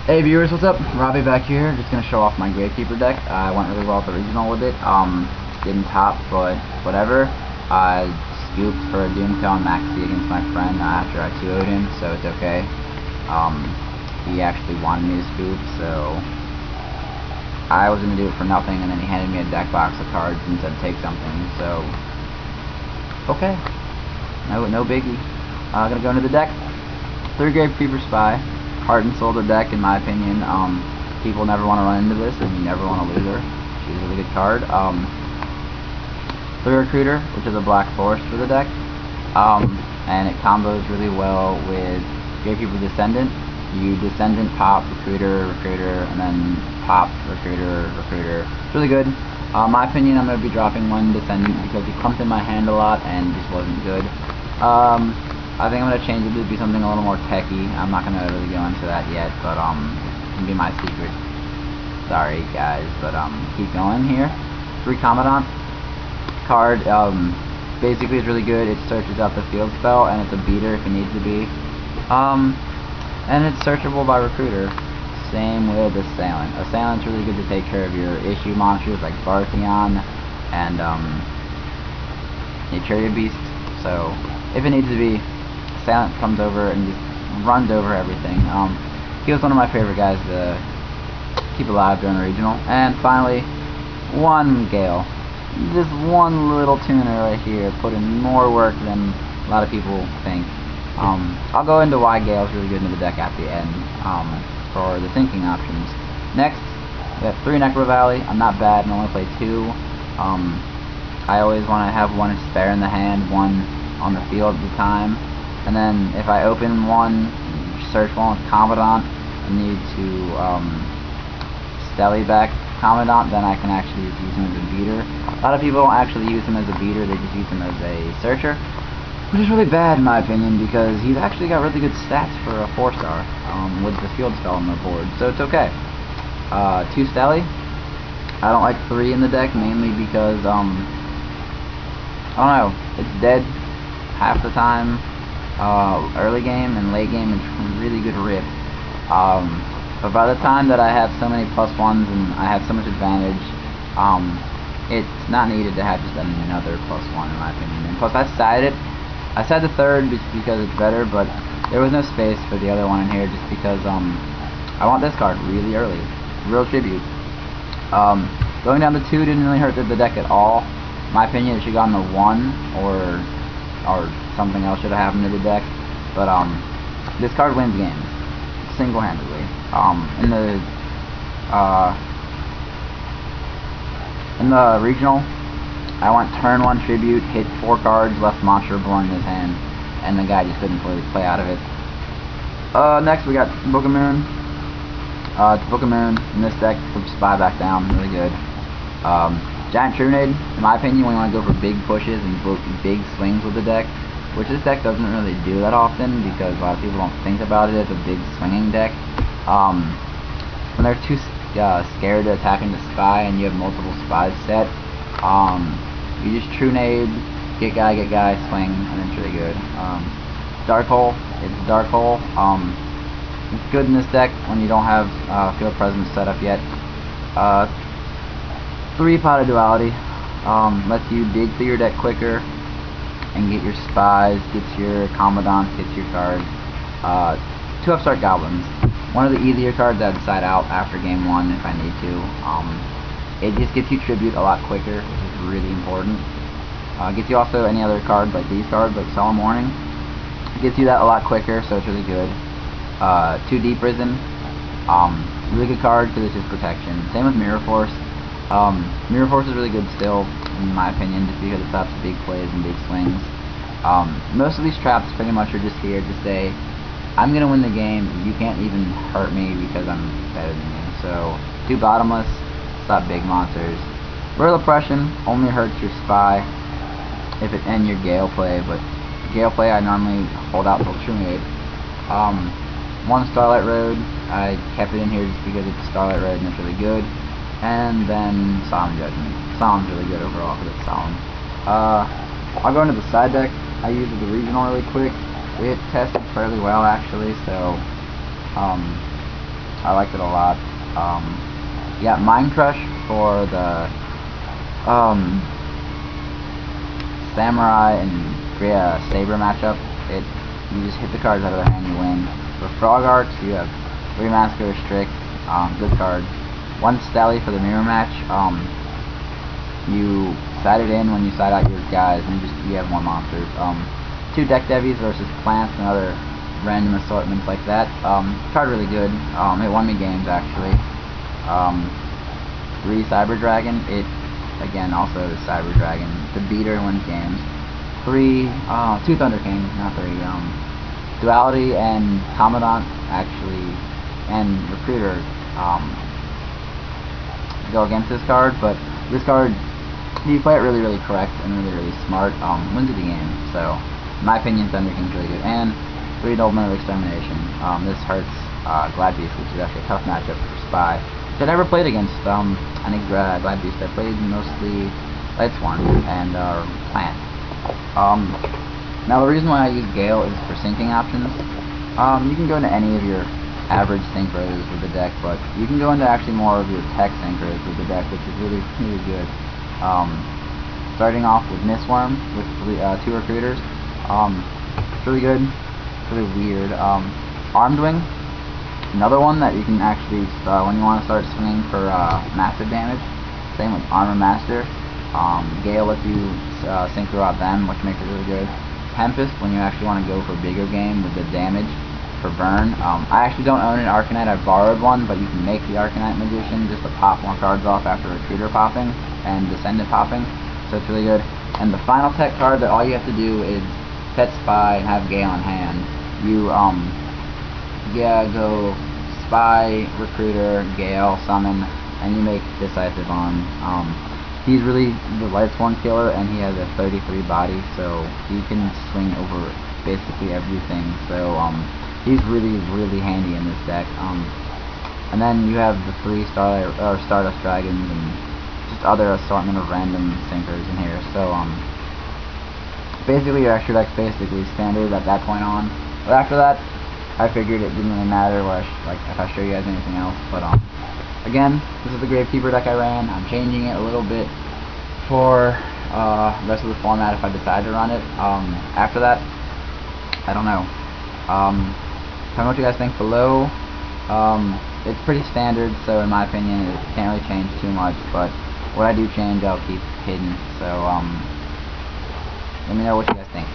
Hey viewers, what's up? Robbie back here. Just gonna show off my Gravekeeper deck. I went really well at the regional with it. Didn't top, but whatever. I scooped for a Doomtown Maxi against my friend after I 2-0'd him, so it's okay. He actually wanted me to scoop, so I was gonna do it for nothing, and then he handed me a deck box of cards and said take something. So okay, no biggie. Gonna go into the deck. 3 Gravekeeper Spy. Heart and soul the deck, in my opinion. People never want to run into this, and you never want to lose her. She's a really good card. 3 Recruiter, which is a black forest for the deck, and it combos really well with Gravekeeper Descendant. You Descendant, pop, Recruiter, and then pop, Recruiter. It's really good. In my opinion, I'm going to be dropping one Descendant because he clumped in my hand a lot and just wasn't good. I think I'm going to change it to be something a little more techy. I'm not going to really go into that yet, but it can be my secret. Sorry guys, but keep going here. 3 Commandant card, basically is really good. It searches out the field spell, and it's a beater if it needs to be. And it's searchable by Recruiter. Same with Assailant. Assailant's really good to take care of your issue monsters like Barthion and Naturia Beast. So if it needs to be, Assailant comes over and just runs over everything. He was one of my favorite guys to keep alive during the regional. And finally, 1 Gale. Just one little tuner right here, put in more work than a lot of people think. I'll go into why Gale's really good in the deck at the end, for the thinking options. Next, we have 3 Necro Valley. I'm not bad and only play 2. I always want to have 1 spare in the hand, 1 on the field at the time. And then if I open 1, search 1 with Commandant, and need to Stelly back Commandant, then I can actually just use him as a beater. A lot of people don't actually use him as a beater, they just use him as a searcher, which is really bad in my opinion, because he's actually got really good stats for a 4-star with the field spell on the board, so it's okay. 2 Stelly. I don't like 3 in the deck, mainly because, I don't know, it's dead half the time. Early game and late game it's really good rip. But by the time that I have so many +1s and I have so much advantage, it's not needed to have just another +1 in my opinion. And plus I sided the 3rd because it's better, but there was no space for the other one in here just because I want this card really early. Real Tribute. Going down to 2 didn't really hurt the deck at all. In my opinion, it should have gone to 1 or something else should have happened to the deck, but this card wins games single-handedly. In the regional, I went turn 1 Tribute, hit 4 cards, left Monster Born in his hand, and the guy just couldn't play out of it. Next we got Book of Moon. It's Book of Moon in this deck, flips Spy back down, really good. Giant Trunade, in my opinion, when you want to go for big pushes and big swings with the deck, which this deck doesn't really do that often because a lot of people don't think about it as a big swinging deck. When they're too scared to attack into Spy and you have multiple Spies set, you just Trunade, get guy, swing, and it's really good. Dark Hole, it's Dark Hole. It's good in this deck when you don't have Field Presence set up yet. 3 Pot of Duality, lets you dig through your deck quicker and get your Spies, gets your Commandants, gets your cards. 2 Upstart Goblins, one of the easier cards I'd side out after game 1 if I need to. It just gets you Tribute a lot quicker, which is really important. Gets you also any other cards like these cards, like Solemn Warning. It gets you that a lot quicker, so it's really good. 2 Deep Prison, really good card because it's just protection. Same with Mirror Force. Mirror Force is really good still, in my opinion, just because it stops big plays and big swings. Most of these traps pretty much are just here to say, I'm gonna win the game, you can't even hurt me because I'm better than you. So, 2 Bottomless, stop big monsters. Royal Oppression only hurts your Spy and your Gale play, but Gale play I normally hold out till Trunade. 1 Starlight Road, I kept it in here just because it's Starlight Road and it's really good. And then Solemn Judgment. Solemn's really good overall because it's Solemn. I'll go into the side deck. I used the regional really quick. It tested fairly well actually, so I liked it a lot. You got Mind Crush for the Samurai and Saber matchup. You just hit the cards out of their hand, you win. For Frog Arts, you have Remasker, Restrict, good cards. 1 Stally for the mirror match. You side it in when you side out your guys, and you have more monsters. 2 Deck Devies versus Plants and other random assortments like that. Card really good. It won me games actually. 3 Cyber Dragon. It again also is Cyber Dragon. The beater wins games. 2 Thunder King, not 3. Duality and Commandant actually, and Recruiter go against this card, but this card, if you play it really correct and really smart, wins you the game. So, in my opinion, Thunder King's really good. And 3 Noblemen of Extermination. This hurts Glad Beast, which is actually a tough matchup for Spy. So I never played against any Glad Beast. I played mostly Light Swarm and Plant. Now the reason why I use Gale is for syncing options. You can go into any of your average synchros with the deck, but you can go into actually more of your tech synchros with the deck, which is really good. Starting off with Mistworm with 2 recruiters. It's really good. It's really weird. Armed Wing, another one that you can actually when you want to start swinging for massive damage. Same with Armor Master. Gale lets you synchro out them, which makes it really good. Tempest, when you actually want to go for bigger game with the damage for burn. I actually don't own an Arcanite. I borrowed one, but you can make the Arcanite Magician just to pop more cards off after Recruiter popping and Descendant popping. So it's really good. And the final tech card that all you have to do is set Spy and have Gale on hand. You go Spy, Recruiter, Gale, Summon, and you make Decisive on. He's really the Light Sworn killer, and he has a 33 body, so he can swing over basically everything. So he's really handy in this deck. And then you have the 3 Stardust Dragons and just other assortment of random sinkers in here. So basically your extra deck's basically standard at that point on. But after that, I figured it didn't really matter if I show you guys anything else. But again, this is the Gravekeeper deck I ran. I'm changing it a little bit for the rest of the format if I decide to run it. After that, I don't know. Tell me what you guys think below. It's pretty standard, so in my opinion, it can't really change too much. But what I do change, I'll keep hidden. So let me know what you guys think.